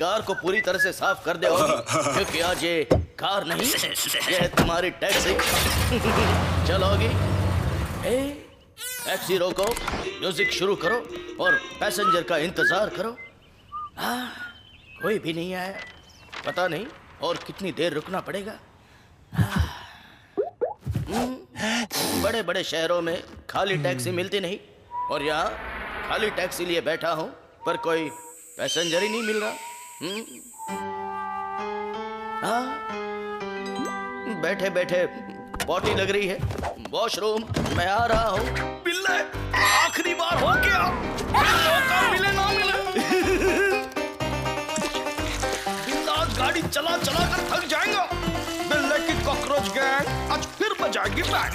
Car को पूरी तरह से साफ कर दे होगी, क्योंकि आज ये कार नहीं, ये है तुम्हारी टैक्सी। चलोगी? टैक्सी रोको, म्यूजिक शुरू करो और पैसेंजर का इंतजार करो। कोई भी नहीं आया, पता नहीं और कितनी देर रुकना पड़ेगा। बड़े बड़े शहरों में खाली टैक्सी मिलती नहीं, और यहाँ खाली टैक्सी लिए बैठा हूँ पर कोई पैसेंजर ही नहीं मिल रहा। बैठे बैठे पॉटी लग रही है। वॉशरूम मैं आ रहा हूँ। बिल्ले आखिरी बार हो गया, मौका मिले ना मिले। बिल्ला आज गाड़ी चला चला कर थक जाएगा। बिल्ले की कॉकरोच गैंग आज फिर बजाएगी बैंड।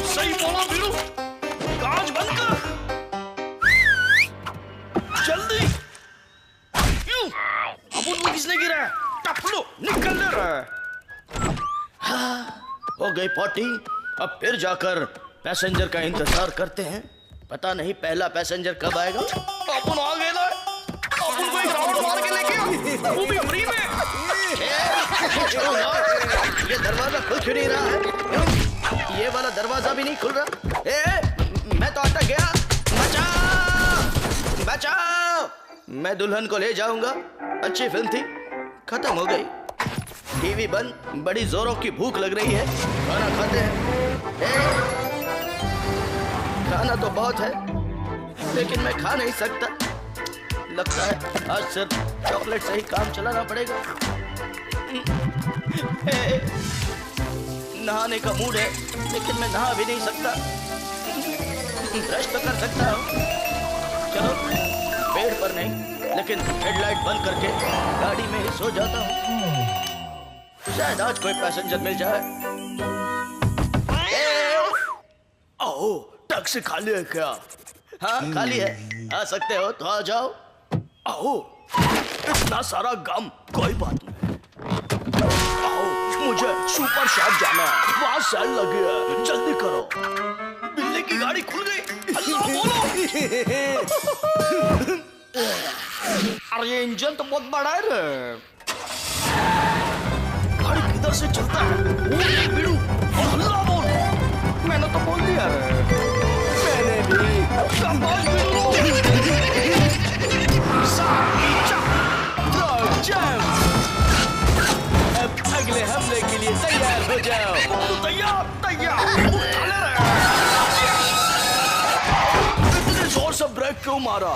सही बोला बिल्लू, कांच बंद कर जल्दी। क्यों? अब उनको किसने गिरा है? टपलो निकल रहा है। हो गई पॉटी, अब फिर जाकर पैसेंजर का इंतजार करते हैं। पता नहीं पहला पैसेंजर कब आएगा। अपन आ गए ना, अपन को एक राउंड मार के लेके आ, वो भी फ्री में। ये दरवाजा खुल क्यों नहीं रहा है? ये वाला दरवाजा भी नहीं खुल रहा। मैं तो अटक गया। बचाओ बचाओ। मैं दुल्हन को ले जाऊंगा। अच्छी फिल्म थी, खत्म हो गई। टीवी बंद, बड़ी जोरों की भूख लग रही है। खाना खाते हैं। खाना तो बहुत है, लेकिन मैं खा नहीं सकता। लगता है आज सिर्फ चॉकलेट से ही काम चलाना पड़ेगा। नहाने का मूड है, लेकिन मैं नहा भी नहीं सकता। ब्रश तो कर सकता हूँ। चलो, पेड़ पर नहीं, लेकिन हेडलाइट बंद करके गाड़ी में ही सो जाता हूँ। शायद आज कोई पैसेंजर मिल जाए। आओ, टैक्सी खाली है क्या? हाँ खाली है, आ सकते हो तो आ जाओ। आओ, इतना सारा गम, कोई बात नहीं। आओ, मुझे सुपर शॉप जाना है, वहाँ सेल लगी है, जल्दी करो। बिल्ली की गाड़ी खुल गई। अल्लाह बोलो। अरे ये इंजन तो बहुत बड़ा है रे। गाड़ी किधर से चलता है? वो बिड़ू, अल्लाह बोल। मैंने तो बोल दिया रे। मैंने भी। शाबाश बिड़ू। अब अगले हमले के लिए तैयार हो जाओ। तो तैयार तैयार। इतने जोर से ब्रेक क्यों मारा?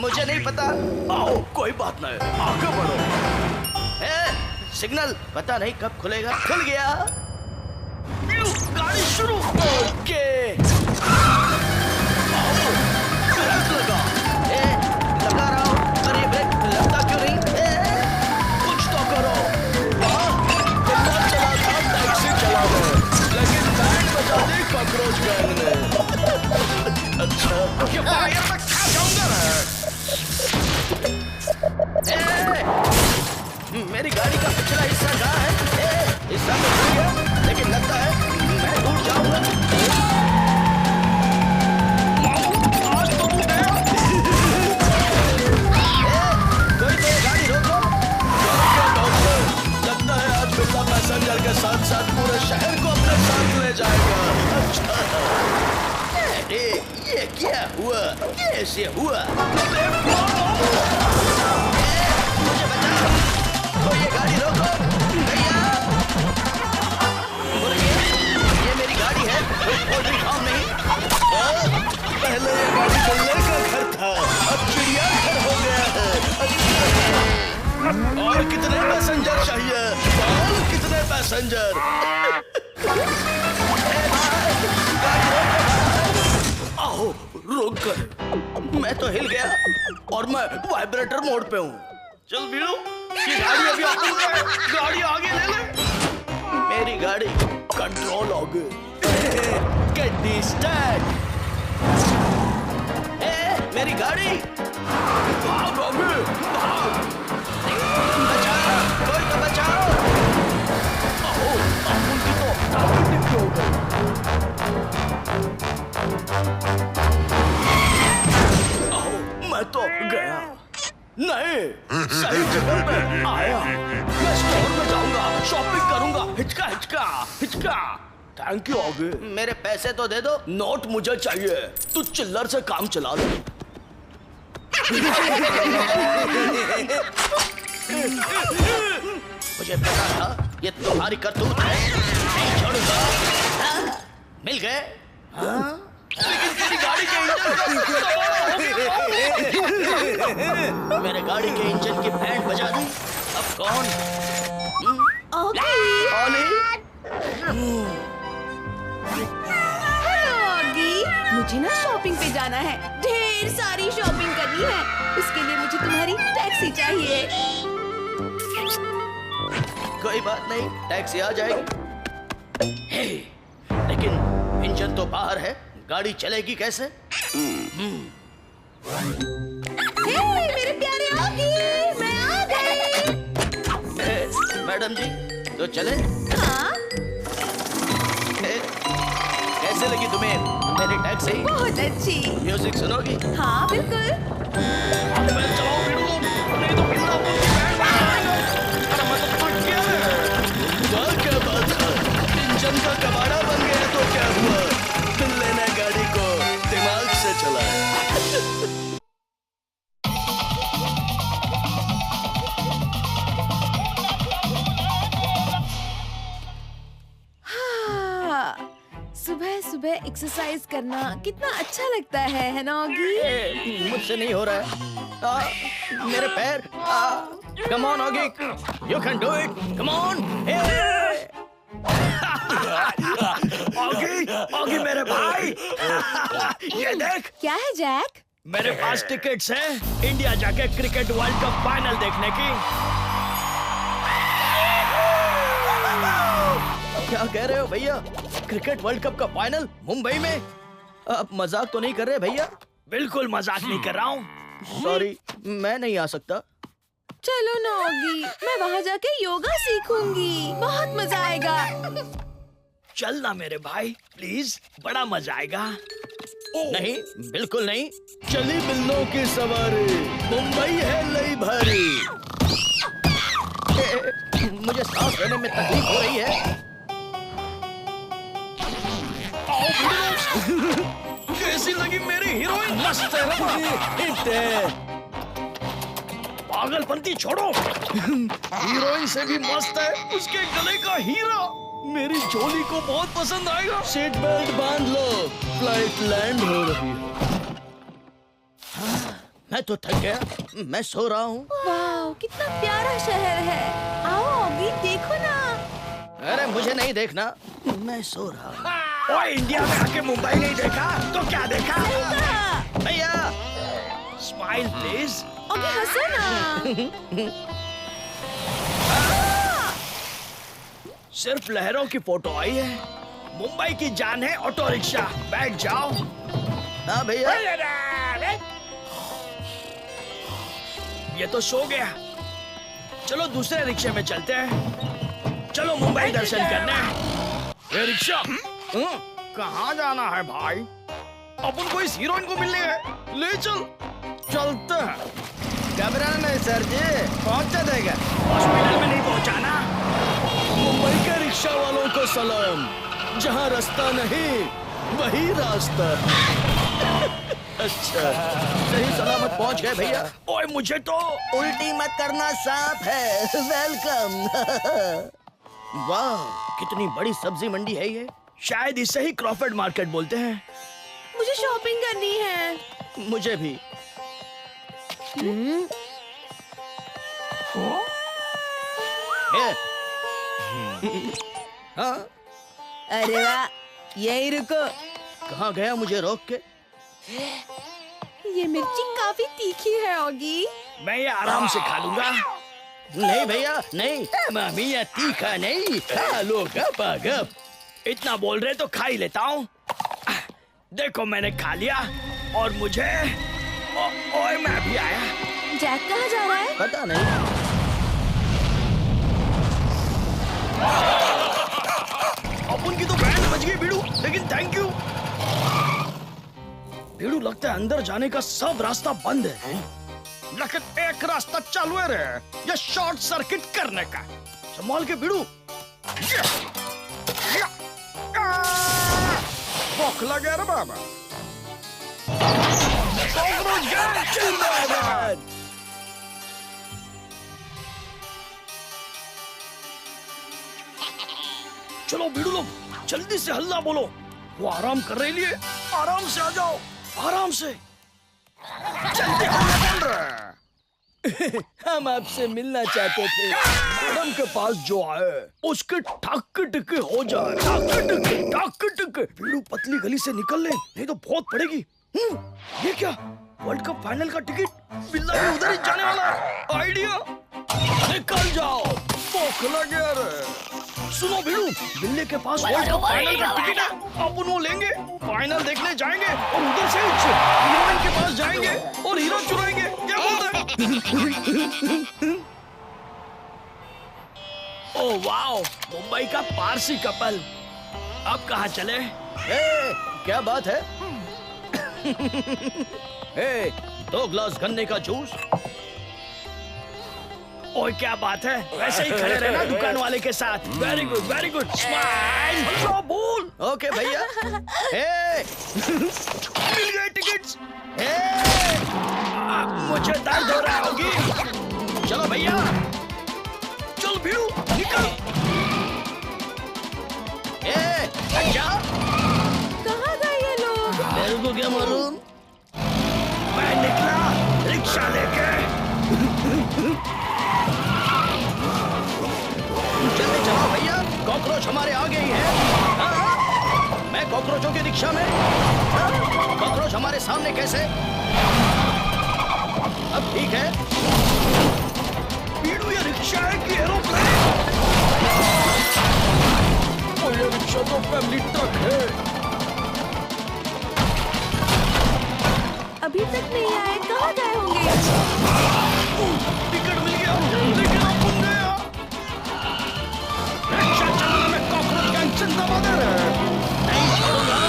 मुझे नहीं पता। आओ, कोई बात नहीं, आगे बढ़ो। सिग्नल पता नहीं कब खुलेगा। खुल गया। गाड़ी शुरू। ओके। ब्रेक लगा। लगा रहा हूँ, पर ये ब्रेक लगता क्यों नहीं? कुछ तो करो। चला था, टैक्सी चला गए, लेकिन बैंड बजा दी कॉकरोच गैंग ने। अच्छा, ये फायर में खा जाऊंगा ना। मेरी गाड़ी का पिछला हिस्सा कहाँ है? हिस्सा तो भूल गया, लेकिन लगता है मैं टूट जाऊंगा। आज तो टूट गया। कोई तो गाड़ी रोको। लगता है आज बिल्ला पैसेंजर के साथ साथ पूरे शहर को अपने साथ ले जाएगा। अच्छा, अरे ये क्या हुआ? कैसे हुआ? मुझे बचाओ। तो ये गाड़ी रोको भैया। ये मेरी गाड़ी है, पोल्ट्री फार्म नहीं। पहले ये गाड़ी बिल्ले का घर था, अब चिड़ियाघर हो गया है। और कितने पैसेंजर चाहिए? और कितने पैसेंजर? आओ, रुक गए। मैं तो हिल गया और मैं वाइब्रेटर मोड पे हूँ। चल बीड़ू, ये गाड़ी अभी आगे, गाड़ी आगे ले ले। मेरी गाड़ी कंट्रोल हो गई। गड्डी स्टार्ट। मेरी गाड़ी भाग आगे, भाग। बचाओ, कोई तो बचाओ। आओ, उनकी तो टांगें टिप हो गई। आओ, मैं तो गया। सही जगह पे आया। मैं स्टोर में जाऊंगा, शॉपिंग करूंगा। हिचका हिचका हिचका। Thank you Oggy. मेरे पैसे तो दे दो। नोट मुझे चाहिए। तू चिल्लर से काम चला ले। मुझे पता था ये तुम्हारी करतूत है। नहीं छोड़ूंगा। हाँ? मिल गए? हाँ? लेकिन तेरी गाड़ी के इंजन मेरे गाड़ी के इंजन की बैंड बजा दी। अब कौन? ऑगी। मुझे ना शॉपिंग पे जाना है। ढेर सारी शॉपिंग करनी है। उसके लिए मुझे तुम्हारी टैक्सी चाहिए। कोई बात नहीं, टैक्सी आ जाएगी। हे, लेकिन इंजन तो बाहर है, गाड़ी चलेगी कैसे? हे, मेरे प्यारे ऑगी, मैं आ गई। मैडम जी, तो चले? हाँ? कैसे लगी तुम्हें मेरी टैक्सी? बहुत अच्छी। म्यूजिक सुनोगी? हाँ बिल्कुल। चलाओ भिड़ो, नहीं तो भिड़ना बोल के बैंड बजाएगा। अरे मैं तो फट गया। वाह क्या बात है, इंजन का कबाड़ा बन गया तो क्या हुआ? दिल्ली ने गाड़ी को दिमाग से चलाया। सुबह सुबह एक्सरसाइज करना कितना अच्छा लगता है ना ऑगी? मुझसे नहीं हो रहा है। मेरे पैर। Come on Oggy, you can do it. Come on. Oggy, Oggy मेरे भाई, ये देख। क्या है जैक? मेरे पास टिकट्स हैं इंडिया जाके क्रिकेट वर्ल्ड कप फाइनल देखने की। क्या कह रहे हो भैया? क्रिकेट वर्ल्ड कप का फाइनल मुंबई में? आप मजाक तो नहीं कर रहे भैया? बिल्कुल मजाक नहीं कर रहा हूँ। सॉरी, मैं नहीं आ सकता। चलो ना ऑगी, मैं वहाँ जाके योगा सीखूंगी। बहुत मजा आएगा। चलना मेरे भाई, प्लीज, बड़ा मजा आएगा। नहीं, बिल्कुल नहीं। चली बिल्लों की सवारी, मुंबई है लई भारी। मुझे सांस लेने में तकलीफ हो रही है। कैसी लगी मेरी हीरोइन? मस्त है। पागलपंती छोड़ो। हीरोइन से भी मस्त है उसके गले का हीरा। मेरी झोली को बहुत पसंद आएगा। सीट बेल्ट बांध लो, फ्लाइट लैंड हो रही है। मैं तो थक गया, मैं सो रहा हूँ। वाह, कितना प्यारा शहर है। आओ ऑगी, देखो ना। अरे मुझे नहीं देखना, मैं सो रहा हूँ। ओए, इंडिया में आके मुंबई नहीं देखा तो क्या देखा? भैया, स्माइल प्लीज। ऑगी हंसो ना। सिर्फ लहरों की फोटो आई है। मुंबई की जान है ऑटो रिक्शा। बैठ जाओ। हाँ भैया। ये तो सो गया। चलो दूसरे रिक्शे में चलते हैं। चलो मुंबई दर्शन करने। ये रिक्शा कहाँ जाना है भाई? अपन को इस हीरोइन को मिलने गए। ले चल। चलते हैं। घबराना नहीं सर जी, पहुंचा देगा। हॉस्पिटल में नहीं पहुंचाना। मुंबई के रिक्शा वालों को सलाम। जहाँ रास्ता नहीं वही रास्ता। अच्छा, सही सलामत पहुंच गए भैया। ओए, मुझे तो उल्टी मत करना, सांप है। वेलकम। वाह, कितनी बड़ी सब्जी मंडी है ये। शायद इसे ही क्रॉफर्ड मार्केट बोलते हैं। मुझे शॉपिंग करनी है। मुझे भी। हाँ? अरे वाह, यही रुको। कहाँ गया मुझे रोक के? ये मिर्ची काफी तीखी है ऑगी। मैं ये आराम से खा लूंगा। नहीं भैया, नहीं। मामी, ये तीखा नहीं, खा लो गप। इतना बोल रहे तो खा ही लेता हूँ। देखो, मैंने खा लिया और मुझे ओए, मैं भी आया। जैक कहाँ जा रहा है? पता नहीं। अपन की तो बैंड बज गई बीड़ू, लेकिन थैंक यू। बीड़ू, लगता है अंदर जाने का सब रास्ता बंद है। लेकिन एक रास्ता चालू है रे, ये शॉर्ट सर्किट करने का। संभाल के भिड़ू। भूख लगे रे बाबा। कॉकरोच गैंग जिंदाबाद। चलो भिड़ू लोग, जल्दी से हल्ला बोलो। वो आराम कर रहे लिए, आराम से आ जाओ, आराम से। जल्दी हल्ला बोल रहे। हम आपसे मिलना चाहते थे। मैडम के पास जो आए उसके टक टिके हो जाए। टक टिके। भिड़ू पतली गली से निकल ले, नहीं तो बहुत पड़ेगी। ये क्या, वर्ल्ड कप फाइनल का टिकट? बिल्ला भी उधर ही जाने वाला है। आइडिया, निकल जाओ। भूख लगे रे। सुनो भिड़ू, बिल्ले के पास वर्ल्ड कप फाइनल का टिकट है। अपन वो लेंगे, फाइनल देखने जाएंगे और उधर से हीरोइन के पास जाएंगे और हीरो चुराएंगे। क्या बोलते हैं? ओह वाओ, मुंबई का पारसी कपल। अब कहाँ चले? क्या बात है? ए, 2 गिलास गन्ने का जूस। ओए क्या बात है, वैसे ही खड़े रहना दुकान वाले के साथ। Very good, smile. बोल। ओके भैया। मिल गए टिकट्स। मुझे दर्द हो रहा होगी। चलो भैया, चल भिड़ू निकल। अच्छा, कहाँ गए ये लोग? मेरे को क्या मालूम? मैं निकला रिक्शा लेके। जल्दी चलो भैया, कॉकरोच हमारे आगे ही है। मैं कॉकरोचों की रिक्शा में। कॉकरोच हमारे सामने कैसे? अब ठीक है। भिड़ू, ये रिक्शा है कि एरोप्लेन? ये रिक्शा तो फैमिली ट्रक है। अभी तक नहीं आए, कहाँ गए होंगे? टिकट मिल गया, लेकिन अब बन गया। रिक्शा चलाने में कॉकरोच गैंग जिंदाबाद है। नहीं छोड़ूंगा।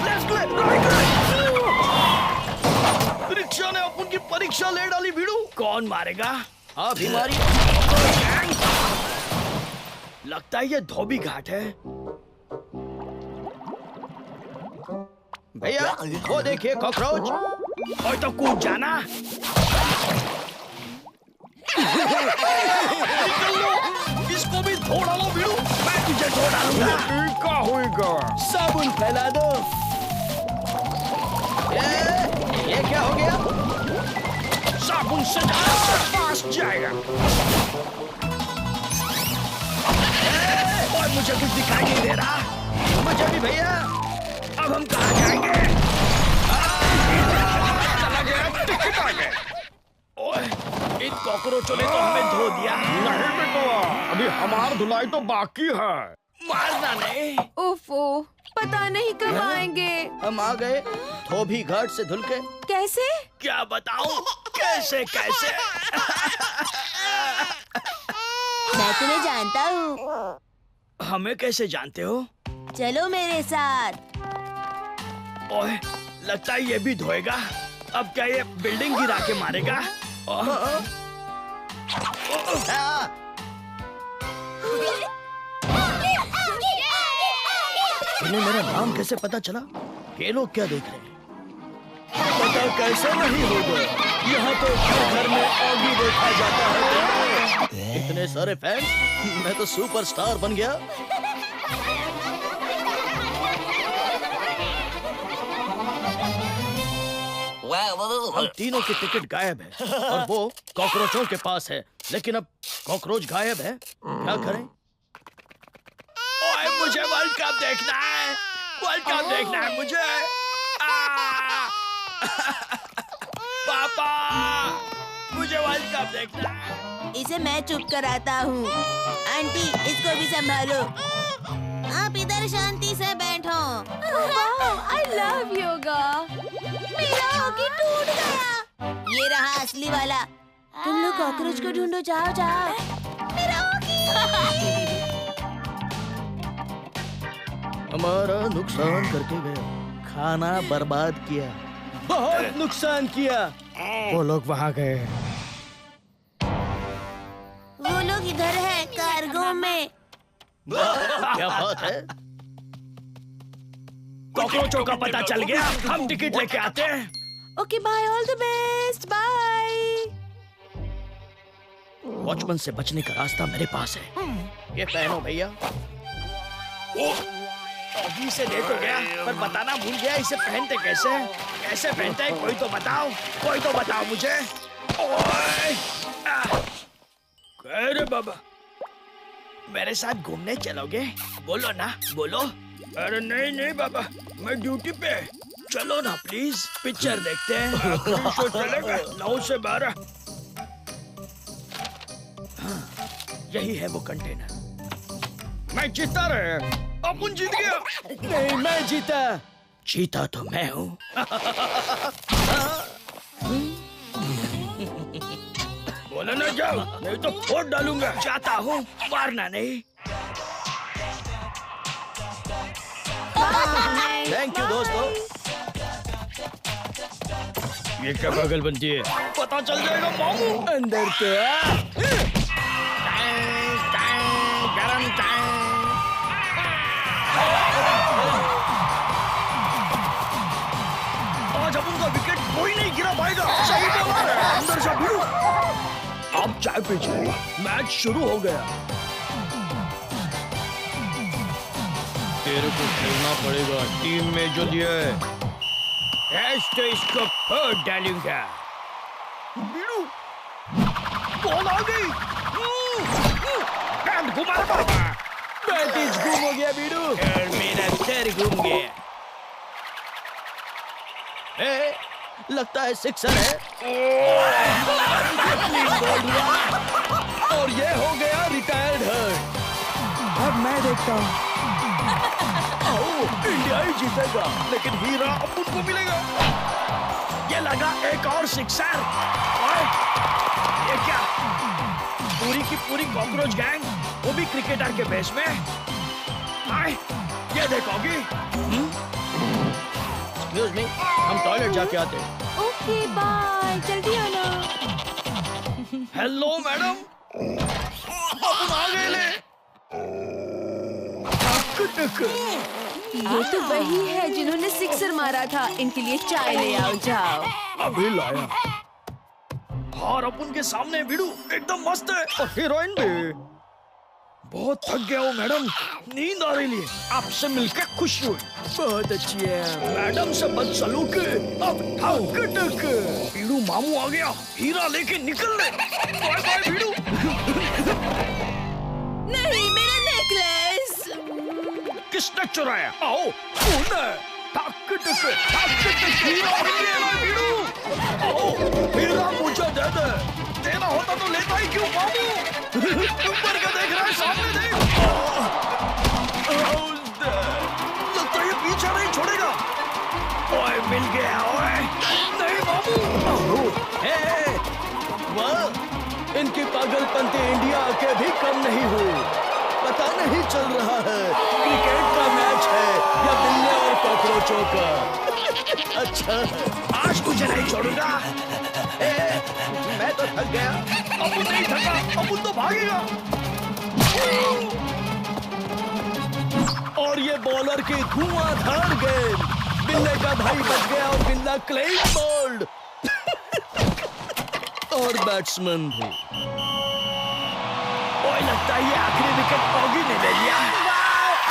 लेफ्ट ले, राइट ले। रिक्शा ने अपन की परीक्षा ले डाली। भिड़ू, कौन मारेगा? आप ही मारिए। लगता है ये धोबी घाट है। भैया वो देखिए कॉकरोच। और तो कूद जाना। निकल लो, इसको भी धो डालो भिड़ू। मैं तुझे धो डालूंगा। क्या होएगा? साबुन फैला दो। ये क्या हो गया? साबुन से पास जाएगा। और मुझे कुछ दिखाई नहीं दे रहा। मुझे भी भैया। अब हम कहाँ जाएंगे? चला गया, टिकट आ गए। ओए, इन कॉकरोचों ने तो हमें धो दिया। नहीं बेटा, अभी हमारी धुलाई तो बाकी है। मारना नहीं। ओफो, पता नहीं कब आएंगे। हम आ गए धोबी घाट से धुल के। कैसे? क्या बताऊं? कैसे? मैं तुम्हें जानता हूँ। हमें कैसे जानते हो? चलो मेरे साथ। ओए, लगता है ये भी धोएगा। अब क्या ये बिल्डिंग गिरा के मारेगा? इन्हें मेरा नाम कैसे पता चला? ये लोग क्या देख रहे हैं? पता कैसे नहीं होगा? यहाँ तो घर में आगे देखा जाता है। इतने सारे फैन, मैं तो सुपरस्टार बन गया। हम तीनों के टिकट गायब है और वो कॉकरोचों के पास है, लेकिन अब कॉकरोच गायब है। क्या करें? ओए, मुझे वर्ल्ड कप देखना है। वर्ल्ड कप देखना है मुझे। पापा, मुझे वर्ल्ड कप देखना है। इसे मैं चुप कराता हूँ। आंटी, इसको भी संभालो। आप इधर शांति से बैठो। I love yoga. मेरा हॉकी टूट गया। ये रहा असली वाला। तुम लोग कॉकरोच को ढूंढो, जाओ जाओ। मेरा हॉकी। हमारा नुकसान करके गया, खाना बर्बाद किया। बहुत नुकसान किया। वो लोग वहाँ गए। वो लोग इधर है कार्गो में। क्या बात है? कॉकरोचों का पता चल गया, हम टिकट लेके आते हैं। Okay bye, all the best, bye. Watchman से बचने का रास्ता मेरे पास है। ये पहनो भैया। अभी से ले तो गया, पर बताना भूल गया इसे पहनते कैसे हैं? कैसे पहनते हैं? कोई तो बताओ, कोई तो बताओ मुझे। ओए! अरे बाबा, मेरे साथ घूमने चलोगे? बोलो ना, बोलो। अरे नहीं नहीं बाबा, मैं ड्यूटी पे। चलो ना प्लीज, पिक्चर देखते हैं। शो चलेगा 9 से 12। हाँ, यही है वो कंटेनर। मैं जीता रहे, अपन जीत गया। नहीं, मैं जीता। जीता तो मैं हूँ। बोलो ना जाओ, नहीं तो फोड़ डालूंगा। जाता हूँ, मारना नहीं। थैंक यू दोस्तों। ये क्या पागल बनती है? पता चल जाएगा मामू। अंदर तो आ। गरम आज अपन का विकेट कोई नहीं गिरा पाएगा। सही बोला है। अंदर जा भिड़ो। अब चाय पीजिए, मैच शुरू हो गया। तेरे को खेलना पड़ेगा टीम में जो दिया है। ऐश तो इसको फोड़ डालूंगा। भिड़ो, बॉल आ गई। बैट घुमा बाबा। बैटिज गुम हो गया बीडू। और मेरा सर घूम गया। लगता है सिक्सर है। और ये हो गया रिटायर्ड हर्ट। अब मैं देखता हूँ। इंडिया ही जीतेगा, लेकिन हीरा अपन को मिलेगा। ये लगा एक और सिक्सर। और ये क्या? पूरी की पूरी कॉकरोच गैंग, वो भी क्रिकेटर के बेस में। आए, ये देखोगी। एक्सक्यूज मी, हम टॉयलेट जाके आते हैं। ओके बाय, जल्दी आना। हेलो मैडम, अपन आ गए ले। ये तो वही है जिन्होंने सिक्सर मारा था। इनके लिए चाय ले आओ, जाओ। अभी लाया। और अपन के सामने भिड़ू एकदम मस्त है, और हीरोइन भी। बहुत थक गया हूँ मैडम, नींद आ रही है। आपसे मिलकर खुशी हुई। बहुत अच्छी है। मैडम से बदसलूकी, अब ठक। भिड़ू मामू आ गया, हीरा लेके निकल ले। बाय बाय भिड़ू। नहीं, मेरा नेकलेस। किसने चुराया? आओ, तूने। ठक हीरा मिल गया ना भिड़ू। आओ, हीरा मुझे दे दे। तेरा होता तो लेता ही क्यों मामू? ऊपर का देख रहा है, सामने देख। लगता है ये पीछा नहीं छोड़ेगा। ओए मिल गया, ओए। नहीं मामू। वाह, इनकी पागलपंती इंडिया के भी कम नहीं हुई। पता नहीं चल रहा है क्रिकेट का मैच है या बिल्ले और कॉकरोचों का। अच्छा, आज तुझे नहीं छोड़ूंगा। मैं तो थक गया। अपुन नहीं थका, अपुन तो भागेगा। और ये बॉलर की धुआंधार गेंद। बिल्ले का भाई बच गया और बिल्ला क्लीन बोल्ड। और बैट्समैन भी। ओए लगता है ये आखिरी विकेट ऑगी ने ले लिया।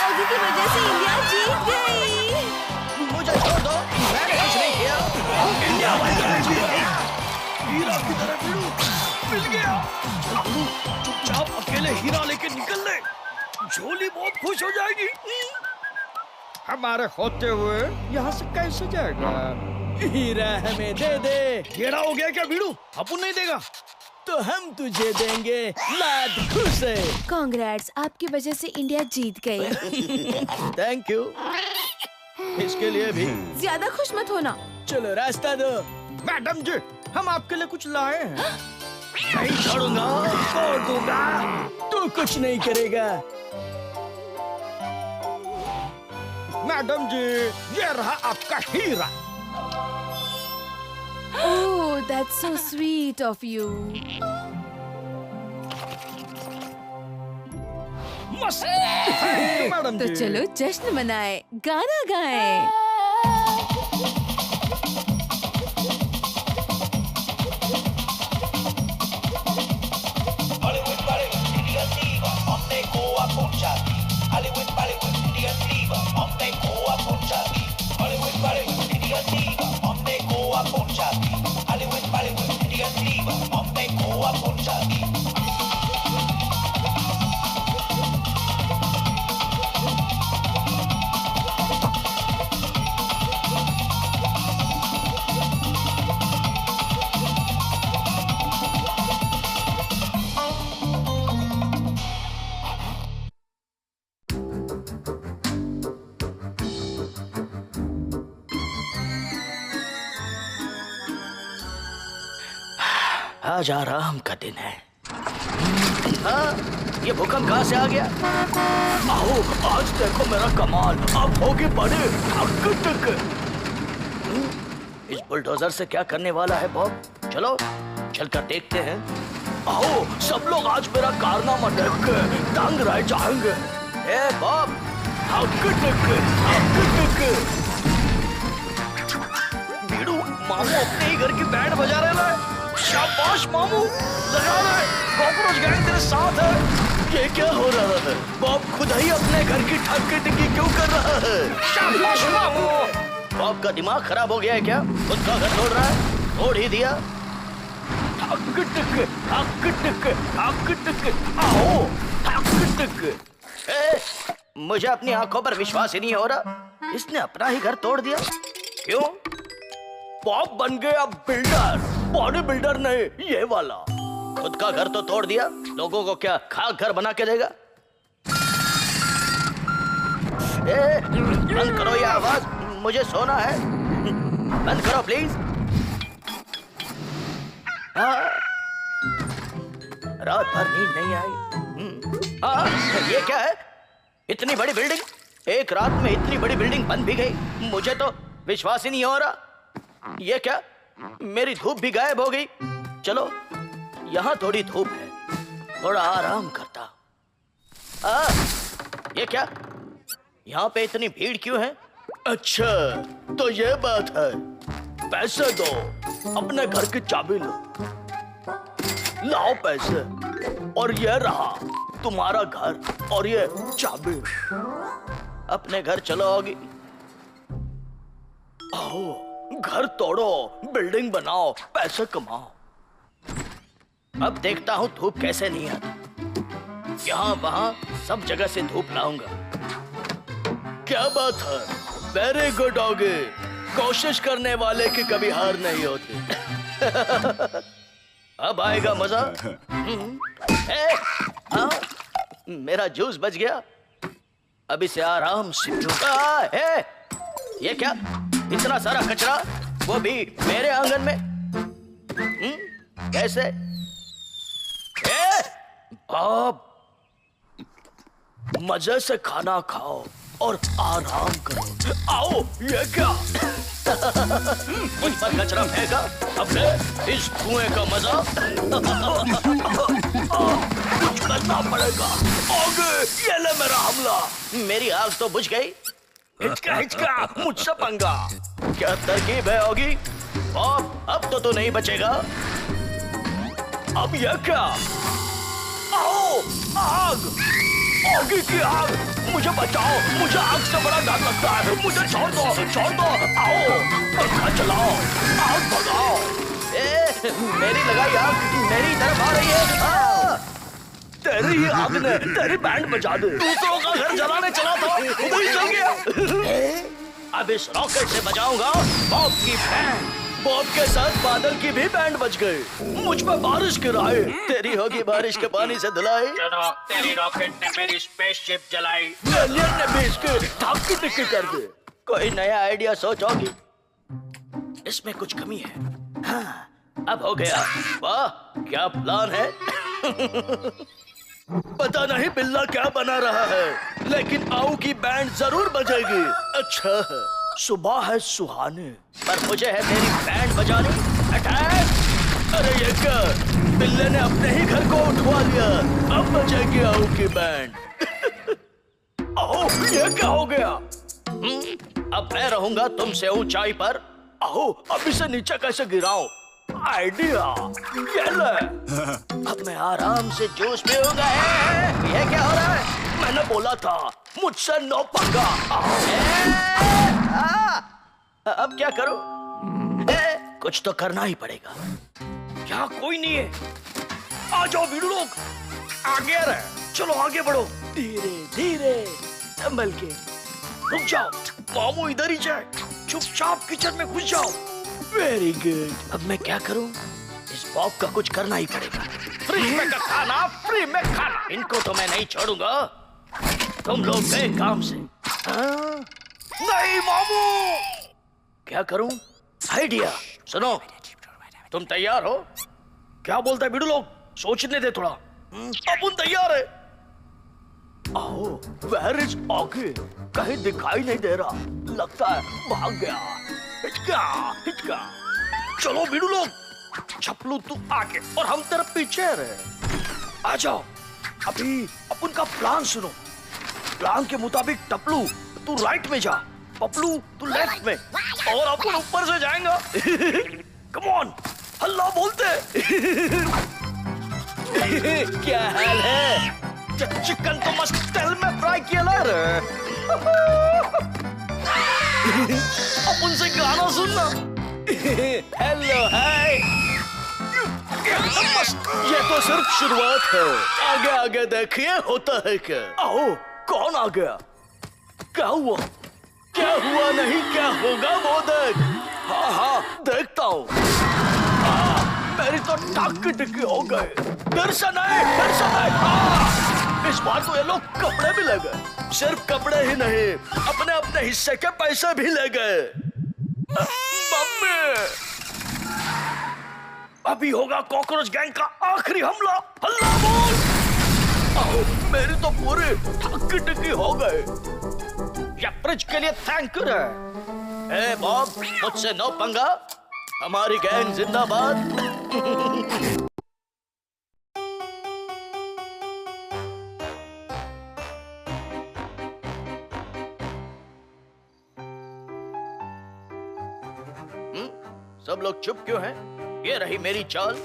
ऑगी की वजह से इंडिया जीत गई। मुझे छोड़ दो, मैंने कुछ नहीं किया। इंडिया वाले जीत गया। हीरा की तरह भिड़ू मिल गया। चुपचाप अकेले हीरा लेके निकल ले, झोली बहुत खुश हो जाएगी। हमारे होते हुए यहाँ से कैसे जाएगा? हीरा हमें दे दे। घेरा हो गया क्या भिड़ू? अपुन नहीं देगा तो हम तुझे देंगे। लाद खुश है। कांग्रेट्स, आपकी वजह से इंडिया जीत गई। Thank you. इसके लिए भी ज्यादा खुश मत होना। चलो रास्ता दो। मैडम जी, हम आपके लिए कुछ लाए हैं। नहीं छोड़ूंगा, छोड़ दूंगा। तू कुछ नहीं करेगा। मैडम जी, ये रहा आपका हीरा। Oh, that's so sweet of you. मस्त मैडम तो जी। चलो जश्न मनाए, गाना गाएं। आज आराम का दिन है। हाँ, ये भूकंप कहाँ से आ गया? आओ, आज देखो मेरा कमाल। अब होगी बड़े हक। इस बुलडोजर से क्या करने वाला है बॉब? चलो चलकर देखते हैं। आओ, सब लोग आज मेरा कारनामा देख के दंग रह जाएंगे। ए बॉब, हक। बीड़ू, मामू अपने ही घर की बैंड बजा रहे हैं। शाबाश मामू, लगा रहे। कॉकरोच गैंग तेरे साथ है। ये क्या हो रहा है? बॉब खुद ही अपने घर की ठक्की टिक्की क्यों कर रहा है? शाबाश मामू। बॉब का दिमाग खराब हो गया है क्या? खुद का घर तोड़ रहा है? तोड़ ही दिया। ठक टिक, आओ, ठक टिक। मुझे अपनी आंखों पर विश्वास ही नहीं हो रहा। इसने अपना ही घर तोड़ दिया। क्यों? बॉब बन गया बिल्डर, बॉडी बिल्डर नहीं, ये वाला। खुद का घर तो तोड़ दिया, लोगों को क्या खाक घर बना के देगा? बंद करो ये आवाज, मुझे सोना है। बंद करो प्लीज। रात भर नींद नहीं आई। ये क्या है? इतनी बड़ी बिल्डिंग, एक रात में इतनी बड़ी बिल्डिंग बंद भी गई। मुझे तो विश्वास ही नहीं हो रहा। ये क्या? मेरी धूप भी गायब हो गई। चलो, यहाँ थोड़ी धूप है, थोड़ा आराम करता। ये क्या? यहाँ पे इतनी भीड़ क्यों है? अच्छा, तो ये बात है। पैसे दो, अपने घर की चाबी लो। लाओ पैसे, और ये रहा तुम्हारा घर, और ये चाबी। अपने घर चलो होगी। आओ, घर तोड़ो, बिल्डिंग बनाओ, पैसे कमाओ। अब देखता हूँ धूप कैसे नहीं आती। यहाँ वहाँ सब जगह से धूप लाऊंगा। क्या बात है? Very good Oggy. कोशिश करने वाले की कभी हार नहीं होती। अब आएगा मजा। मेरा जूस बच गया। अब इसे आराम से पीऊंगा। ये क्या? इतना सारा कचरा, वो भी मेरे आंगन में। कैसे? अब मजे से खाना खाओ और आराम करो। आओ, ये क्या? मुझ पर कचरा फेंका, अपने इस धुएं का मजा कुछ करना पड़ेगा। आगे, ये ले मेरा हमला। मेरी आग तो बुझ गई। हिचका, मुझसे पंगा। क्या तरकीब है होगी? अब तो नहीं बचेगा। अब यह क्या? आओ, आग, आगे की आग, मुझे बचाओ। मुझे आग से बड़ा डर लगता है। मुझे छोड़ दो। आओ, पंखा चलाओ, आग भगाओ। मेरी लगाई आग मेरी तरफ आ रही है। तेरी ही आग ने तेरी बैंड बजा दी। दूसरों का घर जलाने चला था, उधर ही जल गया। अब इस रॉकेट से बजाऊंगा बॉब की बैंड। बॉब के साथ बादल की भी बैंड बज गई। मुझ पर बारिश गिराई, तेरी होगी बारिश के पानी से धुलाई। तेरी रॉकेट ने मेरी स्पेसशिप जलाई। एलियन ने भी इसके ढाकी टिक्की कर दी। कोई नया आइडिया सोचोगी? इसमें कुछ कमी है। हाँ, अब हो गया। वाह, क्या प्लान है। पता नहीं बिल्ला क्या बना रहा है, लेकिन आऊ की बैंड जरूर बजेगी। अच्छा है, सुबह है सुहानी, पर मुझे है तेरी बैंड बजानी। अटैक! अरे ये क्या? बिल्ले ने अपने ही घर को उठवा लिया। अब बचेगी आओ की बैंड। आओ, ये क्या हो गया? अब मैं रहूंगा तुमसे ऊंचाई पर। आओ, अब इसे नीचे कैसे गिराऊं? आइडिया, ये ले। अब मैं आराम से जूस पीऊंगा। ये क्या हो रहा है? मैंने बोला था मुझसे नो पंगा। अब क्या करूं? कुछ तो करना ही पड़ेगा। यहाँ कोई नहीं है। आ जाओ वीरू लोग, आगे रहे। चलो आगे बढ़ो। धीरे धीरे संभल के। रुक जाओ, मामू इधर ही जाए। चुपचाप किचन में घुस जाओ। Very good. अब मैं क्या करूं? इस बॉब का कुछ करना ही पड़ेगा। फ्री में का खाना, फ्री में खाना। इनको तो मैं नहीं छोड़ूंगा। तुम लोग गए काम से। हाँ? नहीं मामू। क्या करूं? आइडिया। सुनो, तुम तैयार हो? क्या बोलता है बिडू लोग? सोचने दे थोड़ा। अपन तैयार है। आओ, वेयर इज ऑगी? कहीं दिखाई नहीं दे रहा। लगता है भाग गया। हिचका, हिचका। चलो बिडू लोग, छपलू तू आगे और हम तेरे पीछे रहे। आ जाओ। अभी अपन का प्लान सुनो। प्लान के मुताबिक टपलू तू राइट में जा, पपलू तू लेफ्ट में, और अपन ऊपर से जाएगा। कम ऑन, हल्ला बोलते। क्या हाल है? चिकन तो मस्त तेल में फ्राई किया ला रे। अपन से गाना सुनना। Hello hi. एकदम मस्त। ये तो सिर्फ शुरुआत है। आगे आगे देखिए होता है क्या। आओ, कौन आ गया? क्या हुआ? क्या हुआ नहीं, क्या होगा वो देख। हाँ हाँ, देखता हूँ। मेरी तो टाक की टिक्की हो गए। फिर से नहीं, फिर से नहीं। इस बार तो ये लोग कपड़े भी ले गए। सिर्फ कपड़े ही नहीं, अपने अपने हिस्से के पैसे भी ले गए। मम्मी, अभी होगा कॉकरोच गैंग का आखिरी हमला। हल्ला बोल। आओ, मेरी तो पूरी टाक टिक्की हो गए। या फ्रिज के लिए थैंक यू रे। ए बॉब, मुझसे नो पंगा। हमारी गैंग जिंदाबाद। सब लोग चुप क्यों हैं? ये रही मेरी चाल।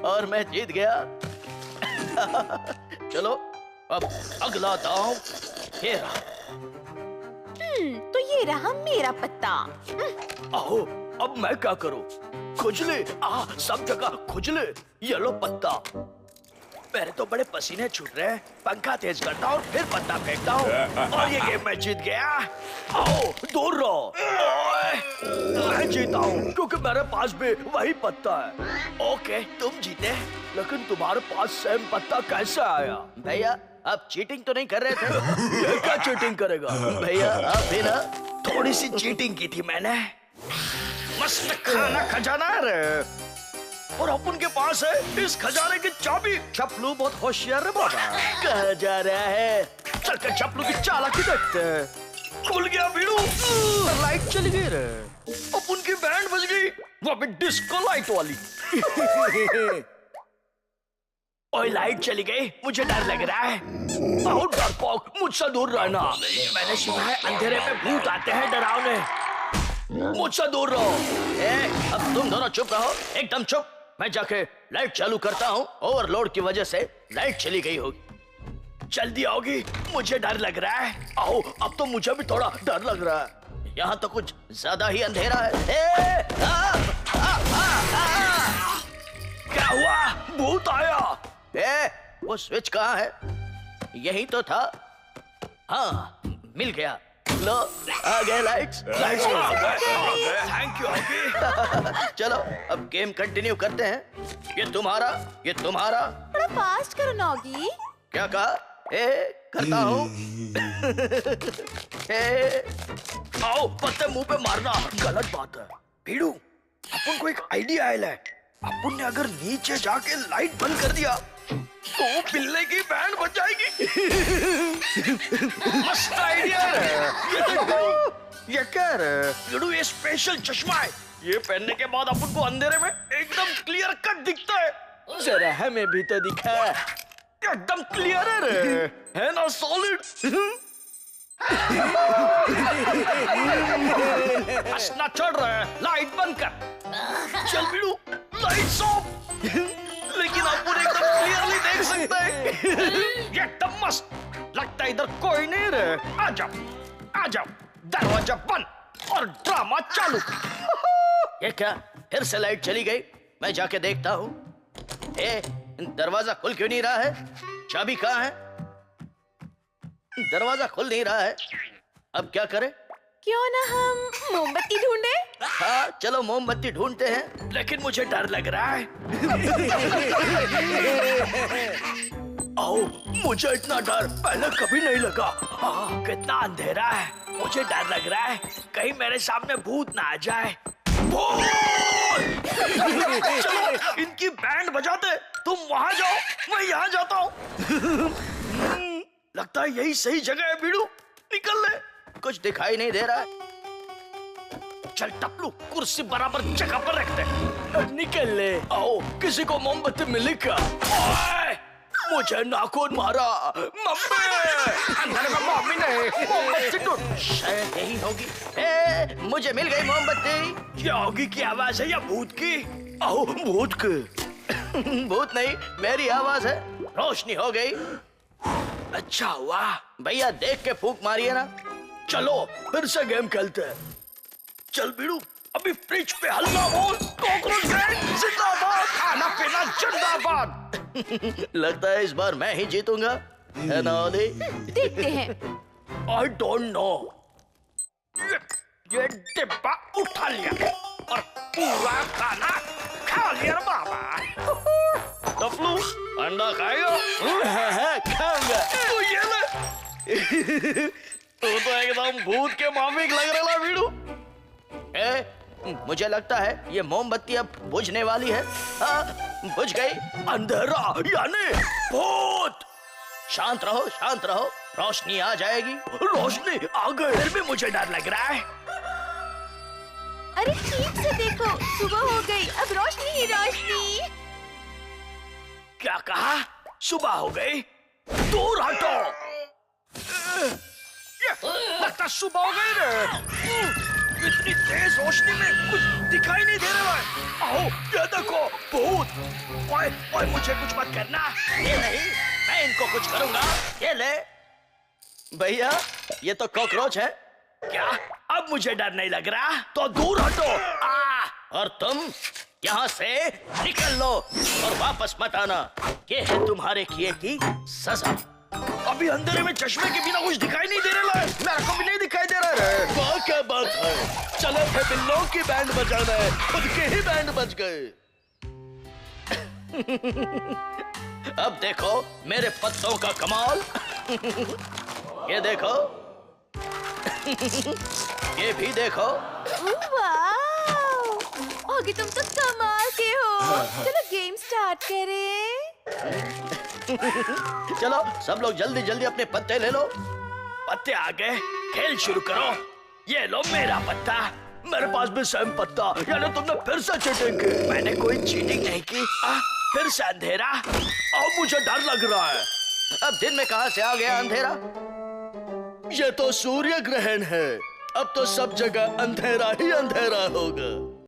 और मैं जीत गया। चलो अब अगला दांव ये रहा। तो ये रहा मेरा पत्ता। आओ, अब मैं क्या करूं? खुजली, सब जगह खुजली। ये लो पत्ता। मेरे तो बड़े पसीने छूट रहे हैं। पंखा तेज करता हूँ, फिर पत्ता फेंकता हूँ, और ये गेम मैं जीत गया। आओ, दूर रहो। मैं जीता हूँ क्योंकि मेरे पास भी वही पत्ता है। ओके, तुम जीते, लेकिन तुम्हारे पास सेम पत्ता कैसे आया? भैया, आप चीटिंग तो नहीं कर रहे थे? ये क्या चीटिंग करेगा? भैया, आप भी ना थोड़ी सी चीटिंग की थी मैंने। मस्त खाना खजाना है और अपन के पास है इस खजाने की चाबी। चपलू बहुत होशियार है बाबा। कहाँ जा रहा है? चल कर चपलू की चालाकी देखते हैं। खुल गया वीडू, लाइट चली गई रे। अपन की बैंड बज गई, वो भी डिस्को लाइट वाली। ओए, लाइट चली गई, मुझे डर लग रहा है। आओ डरपोक, मुझसे दूर रहना। मैंने सुना है अंधेरे में भूत आते हैं डरावने। मुझसे दूर रहो। अब तुम दोनों चुप रहो, एकदम चुप। मैं जाके लाइट चालू करता हूँ। ओवरलोड की वजह से लाइट चली गई होगी। जल्दी आओगी, मुझे डर लग रहा है। आओ, अब तो मुझे भी थोड़ा डर लग रहा है। यहाँ तो कुछ ज्यादा ही अंधेरा है। क्या हुआ? भूत आया। वो स्विच कहाँ है? यही तो था। हाँ, मिल गया। लो, आ गए लाइट्स। लाइट्स आ गए। Thank you. चलो अब गेम कंटिन्यू करते हैं। ये तुम्हारा, ये तुम्हारा। थोड़ा फास्ट करो नॉगी। क्या कहा? करता हूँ। आओ, पत्ते मुंह पे मारना गलत बात है। पीड़ू, अपन को एक आइडिया आया है। अपन ने अगर नीचे जाके लाइट बंद कर दिया तो बिल्ले की बैंड बच जाएगी। मस्त आइडिया है। ये क्या है गिडू? ये स्पेशल चश्मा है। ये पहनने के बाद अपन को अंधेरे में एकदम क्लियर कट दिखता है। जरा हमें भी तो दिखा। एकदम क्लियर है रे, है ना सॉलिड? हंसना चढ़ रहा है, लाइट बंद कर। चल बिडू, लाइट्स ऑफ। लेकिन अपन एकदम क्लियरली देख सकते हैं। ये एकदम मस्त लगता है। इधर कोई नहीं रे। आ जाओ, दरवाजा बंद और ड्रामा चालू। ये क्या, फिर से लाइट चली गई? मैं जाके देखता हूँ। दरवाजा खुल क्यों नहीं रहा है? चाबी कहाँ है? दरवाजा खुल नहीं रहा है। अब क्या करें? क्यों ना हम मोमबत्ती ढूंढे? हाँ चलो मोमबत्ती ढूंढते हैं, लेकिन मुझे डर लग रहा है। आओ, मुझे इतना डर पहले कभी नहीं लगा। कितना अंधेरा है, मुझे डर लग रहा है कहीं मेरे सामने भूत ना आ जाए। चलो इनकी बैंड बजाते, तुम वहां जाओ, मैं यहाँ जाता हूँ। लगता है यही सही जगह है बीड़ू, निकल ले। कुछ दिखाई नहीं दे रहा है। चल टपलू, कुर्सी बराबर जगह पर रखते हैं। निकल ले। आओ, किसी को मोमबत्ती मिली क्या? ओए, मुझे नाखून मारा। मम्मी, अंदर में मम्मी नहीं, मोमबत्ती टूट। शायद यही होगी। मुझे मिल गई मोमबत्ती। क्या होगी की आवाज है या भूत की? आओ, भूत की। भूत नहीं, मेरी आवाज है। रोशनी हो गई। अच्छा हुआ। भैया देख के फूंक मारिए ना। चलो फिर से गेम खेलते हैं। चल बीड़ू, अभी फ्रिज पे हल्ला बोल। कॉकरोच गैंग जिंदाबाद, खाना पीना जिंदाबाद। लगता है इस बार मैं ही जीतूंगा, है ना ओली? देखते हैं। I don't know. ये डिब्बा उठा लिया और पूरा खाना खा लिया बाबा। टपलू, अंडा खाएगा? खाऊंगा। तो ये ले। तू तो एकदम भूत के माफिक लग रहा है बीड़ू। मुझे लगता है ये मोमबत्ती अब बुझने वाली है। हाँ, बुझ गई। अंधेरा यानी भूत। शांत रहो, रोशनी आ जाएगी। रोशनी आ गई। फिर भी मुझे डर लग रहा है। अरे ठीक से देखो, सुबह हो गई, अब रोशनी ही रोशनी। क्या कहा? सुबह हो गई? दूर हटो। लगता सुबह हो गई रे। इतनी तेज रोशनी में कुछ दिखाई नहीं दे रहा है। आओ, ये देखो भूत। ओए, मुझे कुछ मत करना। ये नहीं, मैं इनको कुछ करूंगा। ये ले। भैया, ये तो कॉकरोच है। क्या? अब मुझे डर नहीं लग रहा, तो दूर हटो। और तुम यहाँ से निकल लो और वापस मत आना। ये है तुम्हारे किए की सजा। अभी अंधेरे में चश्मे के बिना कुछ दिखाई नहीं दे रहा है। मेरे को भी नहीं दिखाई दे रहा है। वाह क्या बात है। चलो फिर बिल्लों की बैंड बजाना है। खुद के ही बैंड बज गए। अब देखो मेरे पत्तों का कमाल। ये देखो। ये भी देखो। वाह, ओगी तुम तो कमाल के हो। चलो गेम स्टार्ट करें। चलो सब लोग जल्दी जल्दी अपने पत्ते ले लो। पत्ते आ गए, खेल शुरू करो। ये लो मेरा पत्ता। मेरे पास भी सेम पत्ता। यानी तुमने फिर से चीटिंग की। मैंने कोई चीटिंग नहीं की। फिर से अंधेरा। अब मुझे डर लग रहा है। अब दिन में कहां से आ गया अंधेरा? ये तो सूर्य ग्रहण है। अब तो सब जगह अंधेरा ही अंधेरा होगा।